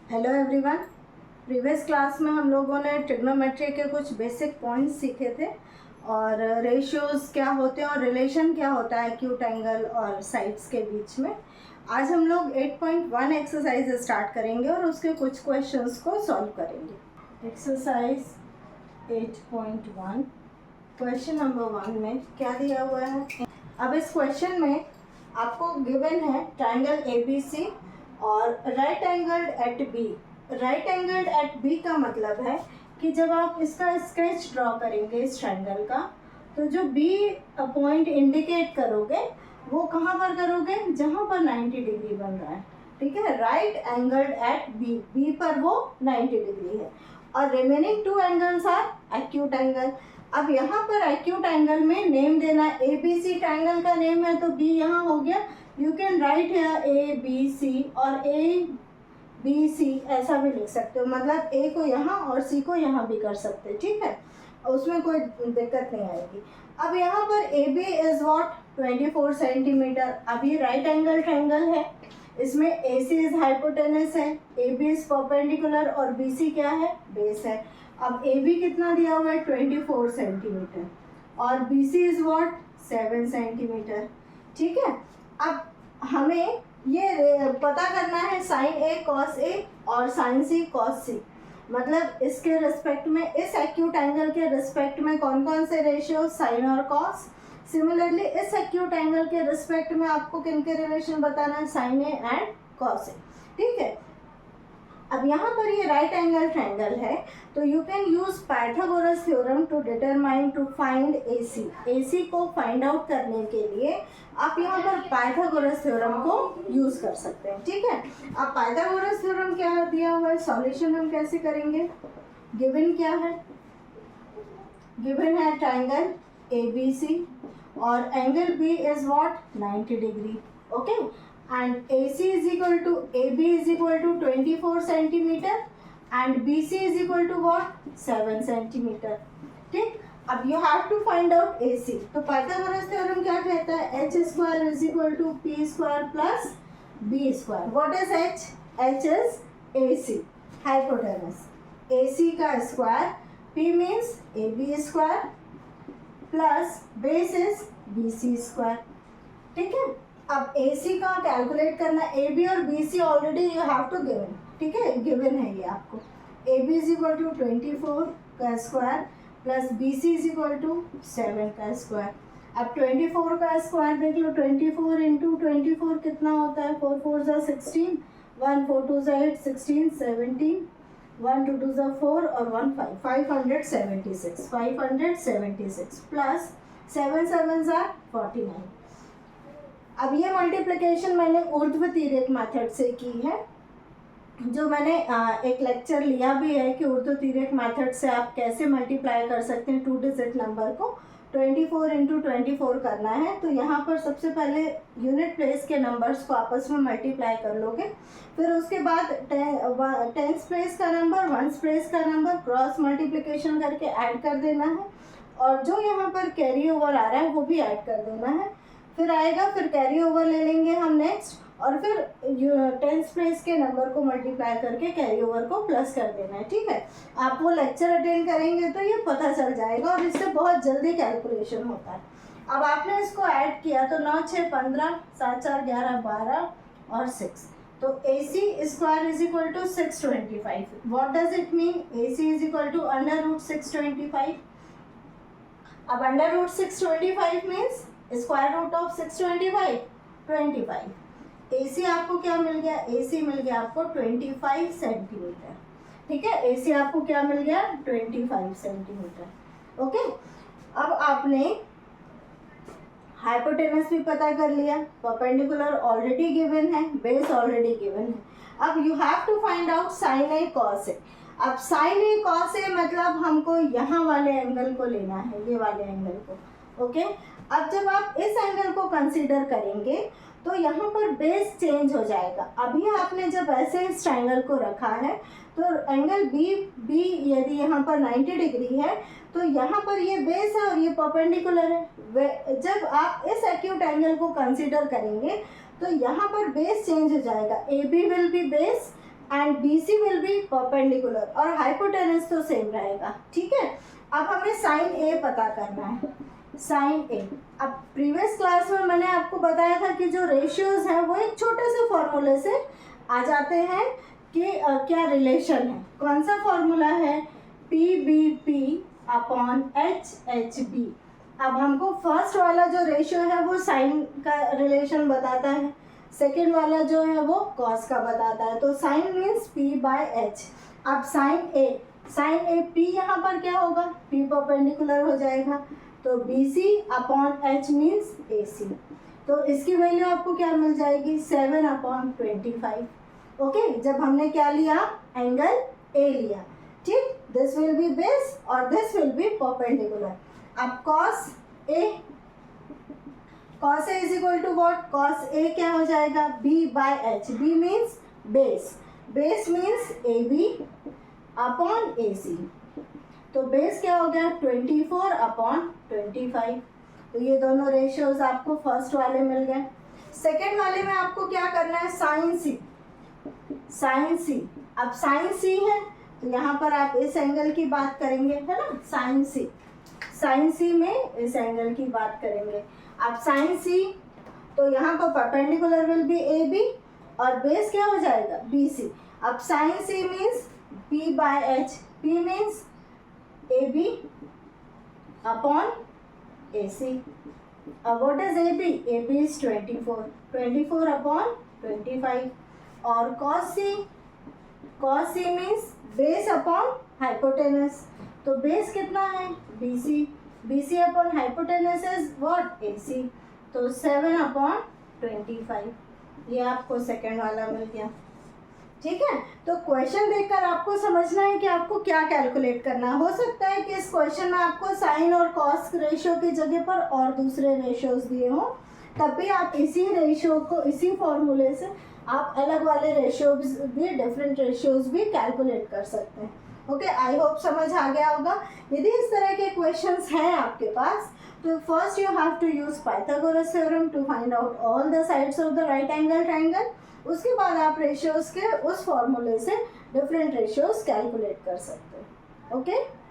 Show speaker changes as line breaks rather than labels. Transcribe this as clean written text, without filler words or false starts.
Hello everyone. Previous class में हम लोगों ने ट्रिग्नोमेट्री के कुछ बेसिक पॉइंट्स सीखे थे और रेशियोज़ क्या होते हैं और रिलेशन क्या होता है एक्यूट एंगल और साइड्स के बीच में। आज हम लोग 8.1 एक्सरसाइज स्टार्ट करेंगे और उसके कुछ क्वेश्चंस को सॉल्व करेंगे। एक्सरसाइज 8.1 क्वेश्चन नंबर 1 में क्या दिया हुआ है। अब इस क्वेश्चन में आपको गिवन है ट्राइंगल ABC और right angled at B. Right angled at B का मतलब है कि जब आप इसका स्केच ड्रॉ करेंगे इस ट्राइंगल का, तो जो बी पॉइंट इंडिकेट करोगे वो कहाँ पर करोगे, जहाँ पर 90 डिग्री बन रहा है। ठीक है, right angled at B, B पर वो 90 डिग्री है और remaining two angles are acute angle. अब यहाँ पर एक्यूट एंगल में नेम देना, ए बी सी ट्राइंगल का नेम है तो बी यहाँ हो गया। You can write here A B C और ए बी सी ऐसा भी लिख सकते हो, मतलब ए को यहाँ और सी को यहाँ भी कर सकते हो। ठीक है, उसमें कोई दिक्कत नहीं आएगी। अब यहाँ पर A B is what 24 centimetre. अब ये राइट एंगल ट्रायंगल है, इसमें ए सी इज हाइपोटेनस है, ए बी इज परपेंडिकुलर और बी सी क्या है, बेस है। अब ए बी कितना दिया हुआ है 24 सेंटीमीटर और B C is what 7 centimetre. ठीक है, अब हमें ये पता करना है साइन ए कॉस ए और साइन सी कॉस सी, मतलब इसके रिस्पेक्ट में, इस एक्यूट एंगल के रिस्पेक्ट में कौन कौन से रेशियो, साइन और कॉस। सिमिलरली इस एक्यूट एंगल के रिस्पेक्ट में आपको किन के रिलेशन बताना है, sign A and cos A. ठीक है, अब यहाँ पर ये राइट एंगल ट्रायंगल है तो you can use Pythagoras theorem to determine to find AC। AC को फाइंड आउट करने के लिए आप यहाँ पर पाइथागोरस थ्योरम को यूज कर सकते हैं। ठीक है, अब पाइथागोरस थ्योरम क्या दिया हुआ है, सॉल्यूशन हम कैसे करेंगे। गिवन क्या है, गिवन है ट्रायंगल ABC और angle B is what 90 degree. Okay, and AC is equal to AB is equal to 24 centimeter and BC is equal to what 7 centimeter। ठीक, अब you have to find out AC। तो Pythagoras theorem क्या कहता है, h square is equal to p square plus b square। what is h? h is AC, hypotenuse। AC का square, p means AB square plus base is BC square। ठीक है, अब AC का calculate करना, AB और BC already you have to given. ठीक है, given है ये आपको। AB इज इक्वल टू 24 का square plus BC is equal to 7 का स्क्वायर। अब 24 का स्क्वायर देख लो, 24 इंटू 24 कितना होता है, 4 4 ज़ा 16, 1 4 2 ज़ा 8, 16 17, 1 2 2 ज़ा 4 और 1 5, 576 प्लस 7 7 ज़ा 49। अब ये मल्टीप्लिकेशन मैंने ऊर्ध्व तिर्यक मेथड से की है, जो मैंने एक लेक्चर लिया भी है कि ऊर्ध्व तिर्यक मेथड से आप कैसे मल्टीप्लाई कर सकते हैं 2 डिजिट नंबर को। 24 इंटू 24 करना है तो यहाँ पर सबसे पहले यूनिट प्लेस के नंबर्स को आपस में मल्टीप्लाई कर लोगे, फिर उसके बाद टेंस प्लेस का नंबर, वंस प्लेस का नंबर क्रॉस मल्टीप्लिकेशन करके ऐड कर देना है और जो यहाँ पर कैरी ओवर आ रहा है वो भी ऐड कर देना है। फिर आएगा, फिर कैरी ओवर ले लेंगे हम नेक्स्ट और फिर टेंस प्लेस के नंबर को मल्टीप्लाई करके कैरी ओवर को प्लस कर देना है। ठीक है, आप वो लेक्चर अटेंड करेंगे तो ये पता चल जाएगा और इससे बहुत जल्दी कैलकुलेशन होता है। अब आपने इसको ऐड किया तो 9 6 15, 7 4 11 12 और 6, तो AC square is equal to 625। What does it mean, AC is equal to under root 625। अब under root 625 means square root of 625 25। AC आपको क्या मिल गया, AC मिल गया आपको 25 सेंटीमीटर। ठीक है, AC आपको क्या मिल गया 25 सेंटीमीटर। ओके, अब आपने हाइपोटेनस भी पता कर लिया, परपेंडिकुलर ऑलरेडी गिवन है, बेस ऑलरेडी गिवन है। अब you have to find out sine A cos A. अब साइन ए कॉस ए मतलब हमको यहाँ वाले एंगल को लेना है, ये वाले एंगल को। ओके, अब जब आप इस एंगल को कंसीडर करेंगे तो यहाँ पर बेस चेंज हो जाएगा। अभी आपने जब ऐसे इस ट्रायंगल को रखा है तो एंगल बी यदि यहाँ पर 90 डिग्री है तो यहाँ पर ये बेस है और ये परपेंडिकुलर है। जब आप इस एक्यूट एंगल को कंसीडर करेंगे तो यहाँ पर बेस चेंज हो जाएगा, AB will be base and BC will be perpendicular और हाइपोटेनस तो सेम रहेगा, ठीक है। अब हमें साइन A पता करना है, साइन A। अब प्रीवियस क्लास में मैंने आपको बताया था कि जो रेशियोज हैं वो एक छोटे से फॉर्मूले से आ जाते हैं कि क्या रिलेशन है। कौन सा फॉर्मूला है, PBP अपॉन HHB। अब हमको फर्स्ट वाला जो रेशियो है वो साइन का रिलेशन बताता है, सेकेंड वाला जो है वो कॉस का बताता है। तो साइन मीन्स P/H। अब साइन A P यहाँ पर क्या होगा, P परपेंडिकुलर हो जाएगा, तो BC upon H means AC। तो इसकी वैल्यू आपको क्या मिल जाएगी, 7/25। ओके, जब हमने क्या लिया, एंगल A लिया, ठीक। दिस विल बी बेस और दिस विल बी परपेंडिकुलर। अब cos A is equal to what, cos A क्या हो जाएगा, B/H। B means base, base means AB upon AC। तो बेस क्या हो गया, 24/25। तो ये दोनों रेशियोज आपको फर्स्ट वाले मिल गए। सेकेंड वाले में आपको क्या करना है, साइन C। साइन C, अब साइन C है तो यहाँ पर आप इस एंगल की बात करेंगे, है ना, साइन C। साइन C में इस एंगल की बात करेंगे। अब साइन C तो यहाँ पर परपेंडिकुलर विल बी AB और बेस क्या हो जाएगा, BC। अब sine C means P/H। P means AB upon AC। अब what is AB, AB is 24/25 और cos C means base upon hypotenuse. तो बेस कितना है, BC upon hypotenuse is what, AC। तो 7/25। ये आपको सेकेंड वाला मिल गया, ठीक है। तो क्वेश्चन देखकर आपको समझना है कि आपको क्या कैलकुलेट करना है। हो सकता है कि इस क्वेश्चन में आपको साइन और कॉस रेशियो की जगह पर और दूसरे रेशियोज दिए हों, तब भी आप इसी रेशियो को, इसी फॉर्मूले से आप अलग वाले रेशियोज भी, डिफरेंट रेशियोज भी कैलकुलेट कर सकते हैं। ओके, आई होप समझ आ गया होगा। यदि इस तरह के क्वेश्चंस हैं आपके पास, तो first you have to use Pythagoras theorem to find out all the sides of the right angle triangle. उसके बाद आप रेशियोज के उस फॉर्मूले से डिफरेंट रेशियोज कैलकुलेट कर सकते हैं। ओके।